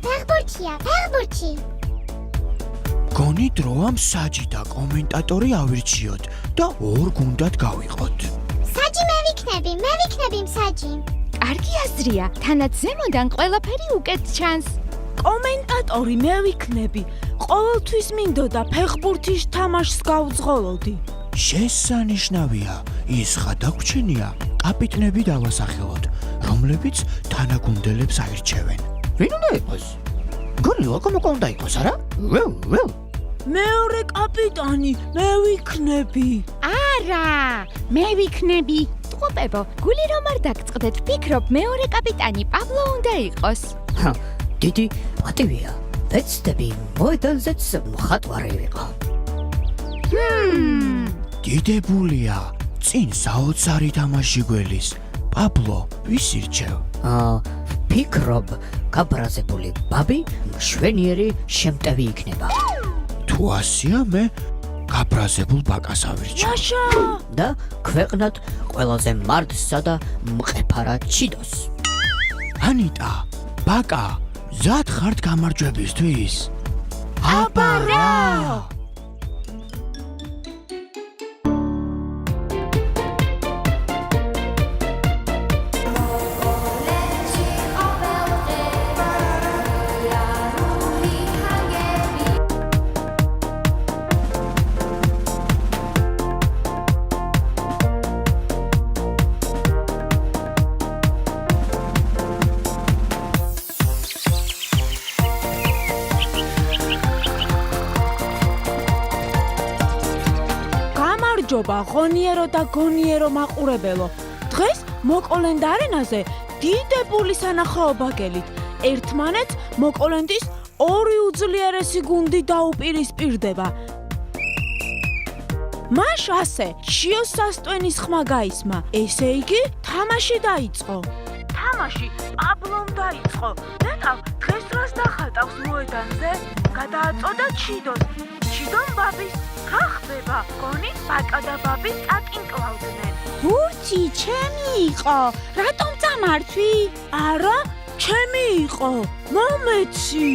ფეხბურთი, ფეხბურთი. გონი დრო ამ საჯი და კომენტატორი ავირჩიოთ და ორ გუნდად გავიყოთ. საჯი მე ვიქნები საჯი. კარგი აზრია, თანაც ზემოდან ყველაფერი უკეთ ჩანს. კომენტატორი მე ვიქნები. ყოველთვის მინდოდა ფეხბურთის თამაშს გავძღოლოდი. შესანიშნავია, ის გადაგვრჩენია კაპიტნები დავასახელოთ, რომლებიც თანაგუნდელებს აირჩევენ. ვინ უნდა იყოს? გონი ლოკომოკო უნდა იყოს, არა? ველ. მეორე კაპიტანი მე ვიქნები. არა, მე ვიქნები. ტყუპებო, გული რომ არ დაგწყდეთ, ვფიქრობ მეორე კაპიტანი პაბლო უნდა იყოს. დიდი პატივია. ვეცდები მოედანზეც მხატვარი ვიყო. დიდებულია, წინ საოცარი თამაში გველის. პაბლო, ვის ირჩევ? ვფიქრობ, გაბრაზებული ბაბი მშვენიერი შემტევი იქნება. თუ ასია, მე გაბრაზებულ ბაკას ავირჩევ. მაშა! და ქვეყნად ყველაზე მარდსა და მყეფარად ჩიდოს. ანიტა, ბაკა, მზად ხართ გამარჯვებისთვის? აბა რა! გამარჯობა ღონიერო და გონიერო მაყურებელო. დღეს მოკოლენდა არენაზე დიდებული სანახაობა გელით. ერთმანეთს მოკოლენდის ორი უძლიერესი გუნდი დაუპირისპირდება. მაშ ასე შიოს სასტვენის ხმა გაისმა. ესე იგი, თამაში დაიწყო. თამაში პაბლომ დაიწყო. ნეტავ დღეს რას დახატავს მოედანზე? გადააწოდა ჩიდოს. ჩიდომ ბაბის რა ხდება? გონი ბაკა და ბაბი აკინკლავდნენ. ბურთი ჩემი იყო. რატომ წამართვი? არა, ჩემი იყო. მომეცი.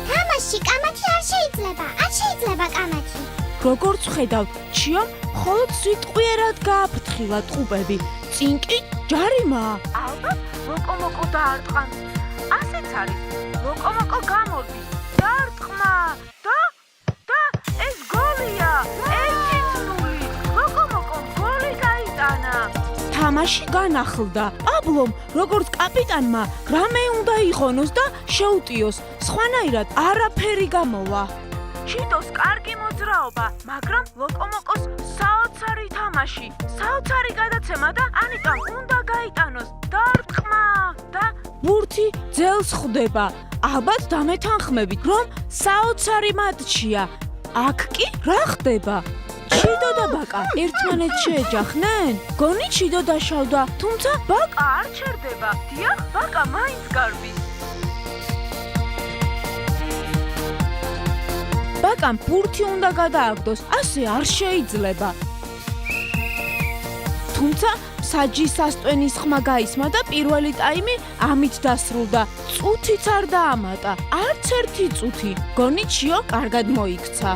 თამაში კამათი არ შეიძლება კამათი. როგორც ხედავთ, ჩიომ მხოლოდ სიტყვიერად გააფრთხილა ტყუპები. წინ კი ჯარიმაა. ალბათ ლოკომოკო დაარტყან. ასეც არის. ლოკომოკო გამორდის. დაარტყმა და ეს გოლია. 1-0. ლოკომოკომ გოლი გაიტანა. თამაში განახლდა. პაბლომ, როგორც კაპიტანმა, რამე უნდა იღონოს და შეუტიოს. სხვანაირად არაფერი გამოვა. ჩიდოს კარგი მოძრაობა, მაგრამ ლოკომოკოს საოცარი თამაში. საოცარი გადაცემა და ანიტამ უნდა გაიტანოს. დაარტყმა და ბურთი ძელს ხვდება. ალბათ დამეთანხმებით, რომ საოცარი მატჩია. აქ კი რა ხდება? ჩიდო და ბაკა ერთმანეთს შეეჯახნენ? გონი ჩიდო დაშავდა, თუმცა ბაკა არ ჩერდება. დიახ, ბაკა მაინც გარბის. ბაკამ ბურთი უნდა გადააგდოს, ასე არ შეიძლება. თუმცა საჯის სასტვენის ხმა გაისმა და პირველი ტაიმი ამით დასრულდა. წუთიც არ დაამატა, არც ერთი წუთი. გონი ჩიო კარგად მოიქცა.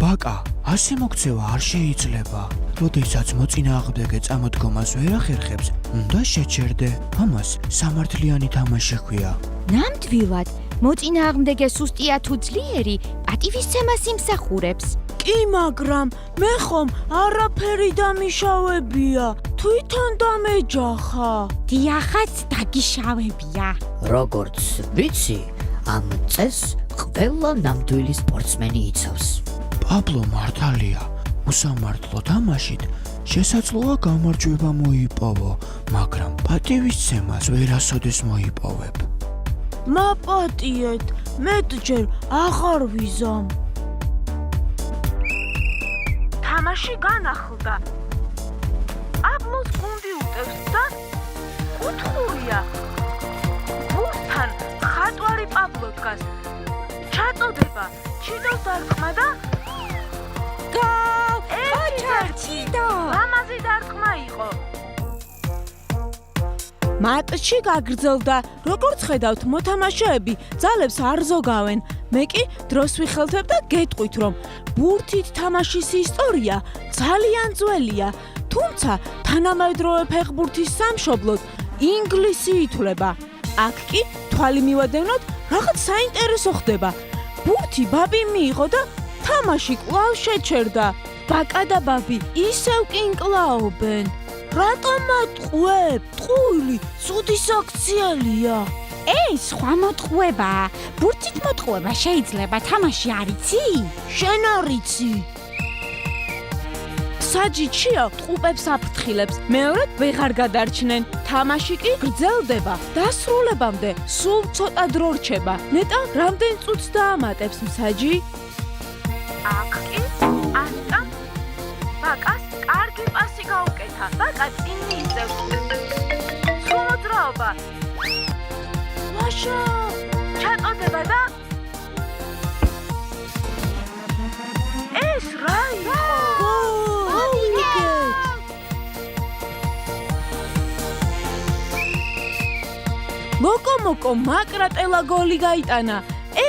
ბაკა, ასე მოქცევა არ შეიძლება. როდესაც მოწინააღმდეგე წამოდგომას ვერ ახერხებს, უნდა შეჩერდე. ამას სამართლიანი თამაში ჰქვია. ნამდვილად, მოწინააღმდეგე სუსტია თუ ძლიერი, პატივისცემას იმსახურებს. კი, მაგრამ მე ხომ არაფერი დამიშავებია. თვითონ დამეჯახა. დიახაც დაგიშავებია. როგორც ვიცი, ამ წესს ყველა ნამდვილი სპორტსმენი იცავს. პაბლო მართალია, უსამართლო თამაშით შესაძლოა გამარჯვება მოიპოვო, მაგრამ პატივისცემას ვერასოდეს მოიპოვებ. მაპატიეთ, მეტჯერ აღარ ვიზამ. თამაში განახლდა. პაბლოს გუნდი უტევს და კუთხურია. ბურთთან ხატვარი პაბლო დგას. ჩაწოდება, ჩიდოს დარტყმა და გოლ! ჩიდო. ლამაზი დარტყმა იყო. მატჩი გაგრძელდა. როგორც ხედავთ, მოთამაშეები ძალებს არ ზოგავენ. მე კი დროს ვიხელთებ და გეტყვით, რომ ბურთით თამაშის ისტორია ძალიან ძველია, თუმცა თანამედროვე ფეხბურთის სამშობლოდ ინგლისი ითვლება. აქ კი თვალი მივადევნოთ, რაღაც საინტერესო ხდება. ბურთი ბაბი მიიღო და თამაში კვლავ შეჩერდა. ბაკა და ბაბი ისევ კი ნკლაობენ. რატომ მატყუებ? ტყუილი, ცუდი საქციელია. ეს სხვა მოტყუებაა. ბურთით მოტყუება შეიძლება, თამაში არიცი? შენ არიცი. საჯი ჩიო ტყუპებს აფრთხილებს. მეორედ ვეღარ გადარჩნენ. თამაში კი გრძელდება. დასრულებამდე სულ ცოტა დრო რჩება. ნეტა რამდენ წუთს დაამატებს მსაჯი? აქ კი ანტამ ბაკას კარგი პასი გაუკეთა. ბაკა წინ მიიწევს. სულ მოძრაობა. ვაშა! ჩატოდება და ეს რა იყო? ლოკომოკო მაკრატელა გოლი გაიტანა.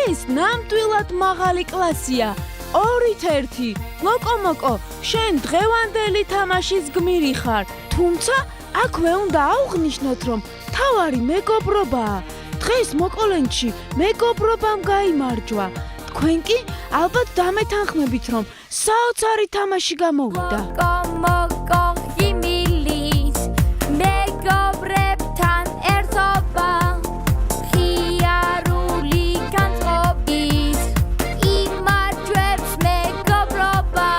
ეს ნამდვილად მაღალი კლასია. 2-1. ლოკომოკო, შენ დღევანდელი თამაშის გმირი ხარ. თუმცა აქვე უნდა აუღნიშნოთ, რომ თავარი მეგობრობაა. დღეს მოკოლენში მეგობრობამ გაიმარჯვა. თქვენ კი ალბათ დამეთანხმებით, რომ საოცარი თამაში გამოვიდა. Komoko imilis megobrebtan ertoba Khiaruli gantzqobis imarjwebs megobroba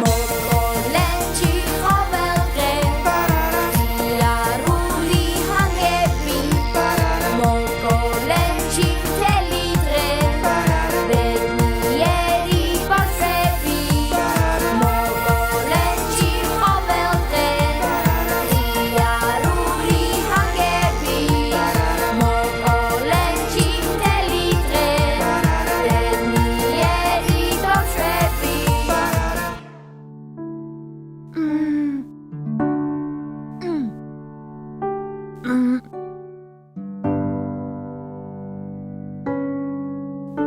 Mokolenchi khovelqe Khiaruli hangebi Mokolenchi telidre Bednieri bashrebi Mokolenchi khovelqe Khiaruli hangebi Mokolenchi telidre Bednieri bashrebi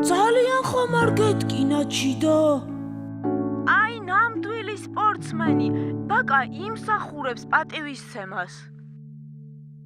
ძალიან ხომ არ გეტკინა ჩიდო? აი ნამდვილი სპორტსმენი. ბაკა იმსახურებს პატივისცემას.